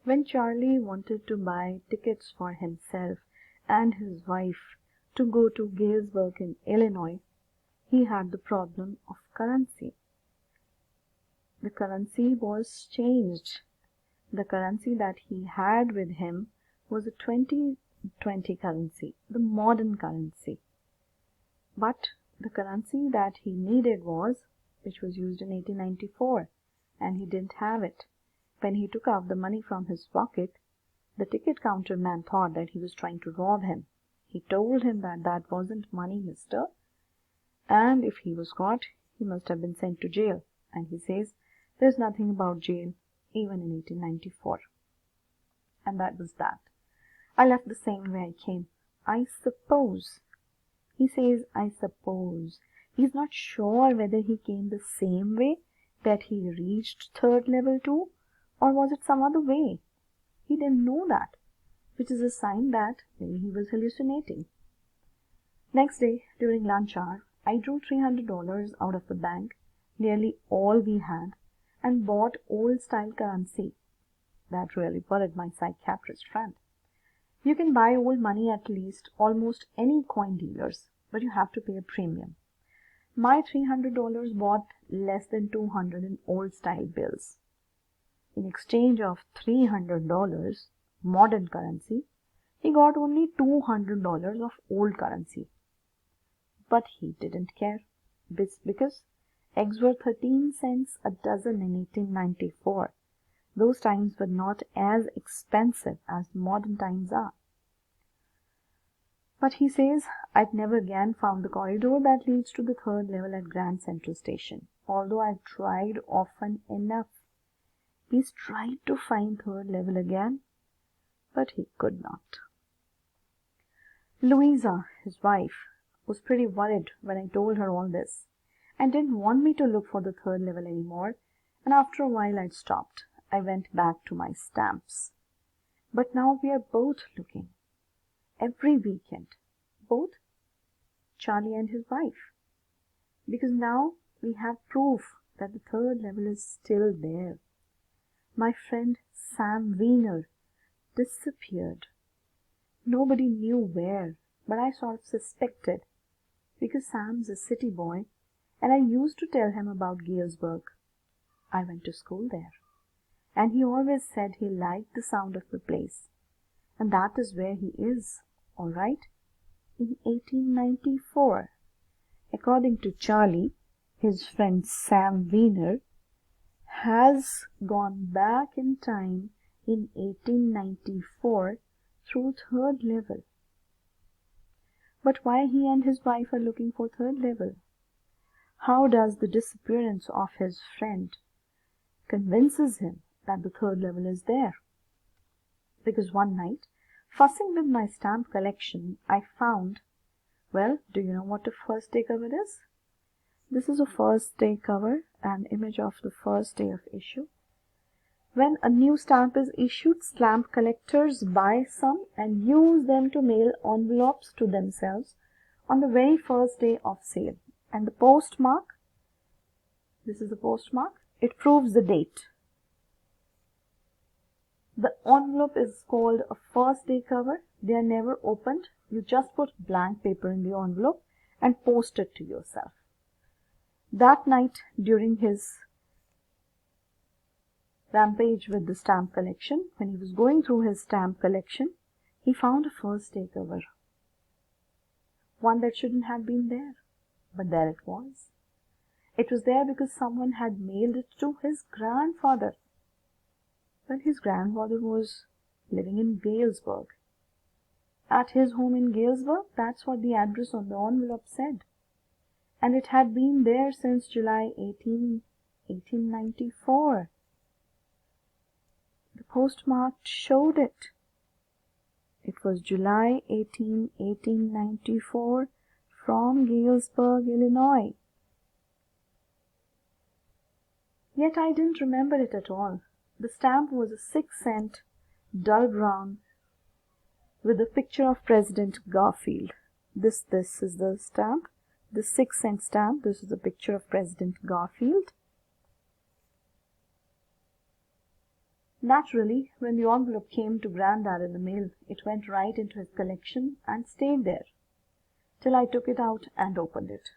When Charlie wanted to buy tickets for himself and his wife to go to Galesburg in Illinois, he had the problem of currency. The currency was changed. The currency that he had with him was a 2020 currency, the modern currency. But the currency that he needed which was used in 1894, and he didn't have it. When he took out the money from his pocket, the ticket counter man thought that he was trying to rob him. He told him that that wasn't money, mister, and if he was caught, he must have been sent to jail. And he says, there's nothing about jail, even in 1894. And that was that. I left the same way I came. I suppose. He says, I suppose. He's not sure whether he came the same way that he reached third level too, or was it some other way? He didn't know that, which is a sign that maybe he was hallucinating. Next day, during lunch hour, I drew $300 out of the bank, nearly all we had, and bought old-style currency. That really worried my psychiatrist friend. You can buy old money at least almost any coin dealers, but you have to pay a premium. My $300 bought less than $200 in old-style bills. In exchange of $300, modern currency, he got only $200 of old currency. But he didn't care, because eggs were 13 cents a dozen in 1894. Those times were not as expensive as modern times are. But he says, I've never again found the corridor that leads to the third level at Grand Central Station, although I've tried often enough. He's tried to find third level again, but he could not. Louisa, his wife, was pretty worried when I told her all this, and didn't want me to look for the third level anymore, and after a while I'd stopped. I went back to my stamps. But now we are both looking. Every weekend. Both Charlie and his wife. Because now we have proof that the third level is still there. My friend Sam Wiener disappeared. Nobody knew where, but I sort of suspected, because Sam's a city boy, and I used to tell him about Galesburg. I went to school there, and he always said he liked the sound of the place, and that is where he is, all right, in 1894. According to Charlie, his friend Sam Wiener has gone back in time in 1894 through third level. But why he and his wife are looking for third level? How does the disappearance of his friend convinces him that the third level is there? Because one night, fussing with my stamp collection, I found, well, do you know what a first day cover is? This is a first day cover, an image of the first day of issue. When a new stamp is issued, stamp collectors buy some and use them to mail envelopes to themselves on the very first day of sale. And the postmark, this is the postmark, it proves the date. The envelope is called a first day cover. They are never opened. You just put blank paper in the envelope and post it to yourself. That night, during his rampage with the stamp collection, when he was going through his stamp collection, he found a first day cover. One that shouldn't have been there, but there it was. It was there because someone had mailed it to his grandfather. Well, his grandfather was living in Galesburg. At his home in Galesburg, that's what the address on the envelope said. And it had been there since July 1894. The postmark showed it. It was July 18, 1894 from Galesburg, Illinois. Yet I didn't remember it at all. The stamp was a 6-cent dull brown with a picture of President Garfield. This is the stamp. The 6-cent stamp. This is a picture of President Garfield. Naturally, when the envelope came to Grandad in the mail, it went right into his collection and stayed there till I took it out and opened it.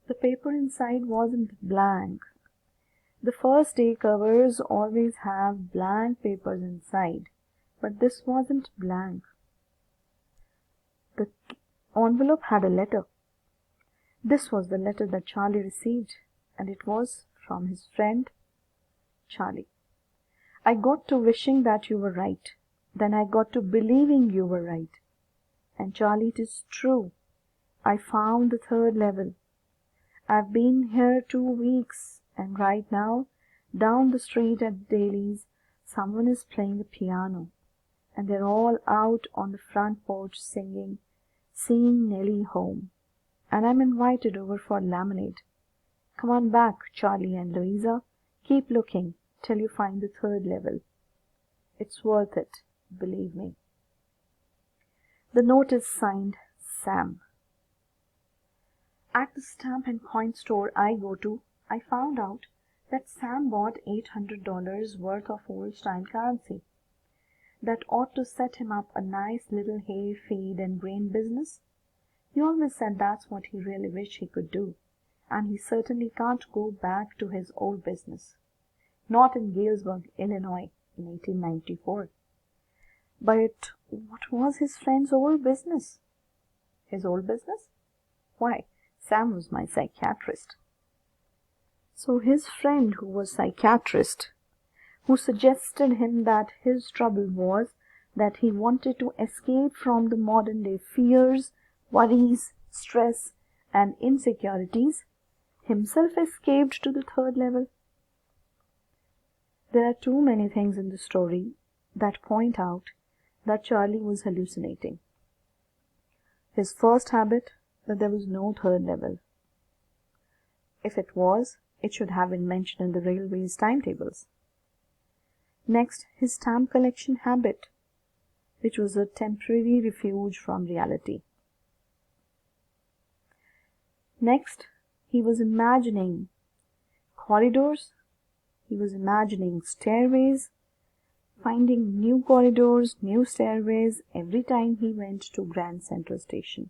The paper inside wasn't blank. The first day covers always have blank papers inside, but this wasn't blank. The envelope had a letter. This was the letter that Charlie received, and it was from his friend, Charlie. I got to wishing that you were right. Then I got to believing you were right. And Charlie, it is true. I found the third level. I've been here 2 weeks, and right now, down the street at Daly's, someone is playing the piano, and they're all out on the front porch singing, "Seeing Nellie Home," and I'm invited over for lemonade. Come on back, Charlie and Louisa. Keep looking till you find the third level. It's worth it, believe me. The note is signed Sam. At the stamp and coin store I go to, I found out that Sam bought $800 worth of old-style currency. That ought to set him up a nice little hay, feed, and grain business. He always said that's what he really wished he could do, and he certainly can't go back to his old business. Not in Galesburg, Illinois, in 1894. But what was his friend's old business? His old business? Why, Sam was my psychiatrist. So his friend, who was psychiatrist, who suggested him that his trouble was that he wanted to escape from the modern day fears, worries, stress, and insecurities, himself escaped to the third level. There are too many things in the story that point out that Charlie was hallucinating. His first habit, that there was no third level. If it was, it should have been mentioned in the railway's timetables. Next, his stamp collection habit, which was a temporary refuge from reality. Next, he was imagining corridors, he was imagining stairways, finding new corridors, new stairways every time he went to Grand Central Station.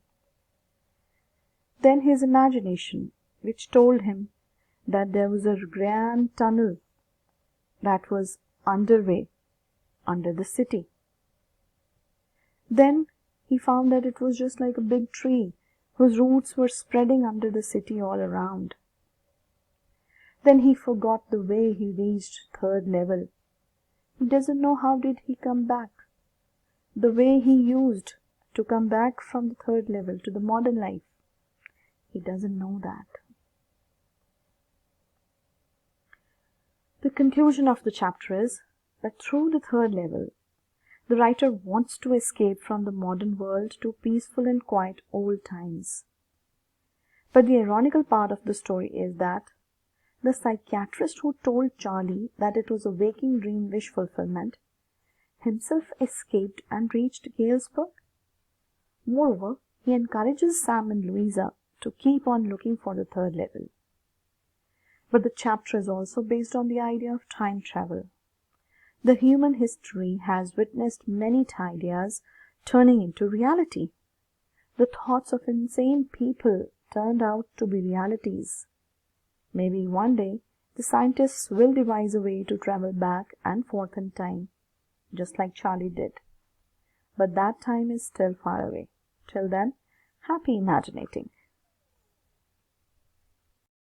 Then his imagination, which told him that there was a grand tunnel that was underway under the city. Then he found that it was just like a big tree whose roots were spreading under the city all around. Then he forgot the way he reached third level. He doesn't know how did he come back. The way he used to come back from the third level to the modern life. He doesn't know that. The conclusion of the chapter is that through the third level, the writer wants to escape from the modern world to peaceful and quiet old times. But the ironical part of the story is that the psychiatrist who told Charlie that it was a waking dream wish fulfillment himself escaped and reached Galesburg. Moreover, he encourages Sam and Louisa to keep on looking for the third level. But the chapter is also based on the idea of time travel. The human history has witnessed many ideas turning into reality. The thoughts of insane people turned out to be realities. Maybe one day the scientists will devise a way to travel back and forth in time, just like Charlie did. But that time is still far away. Till then, happy imaginating.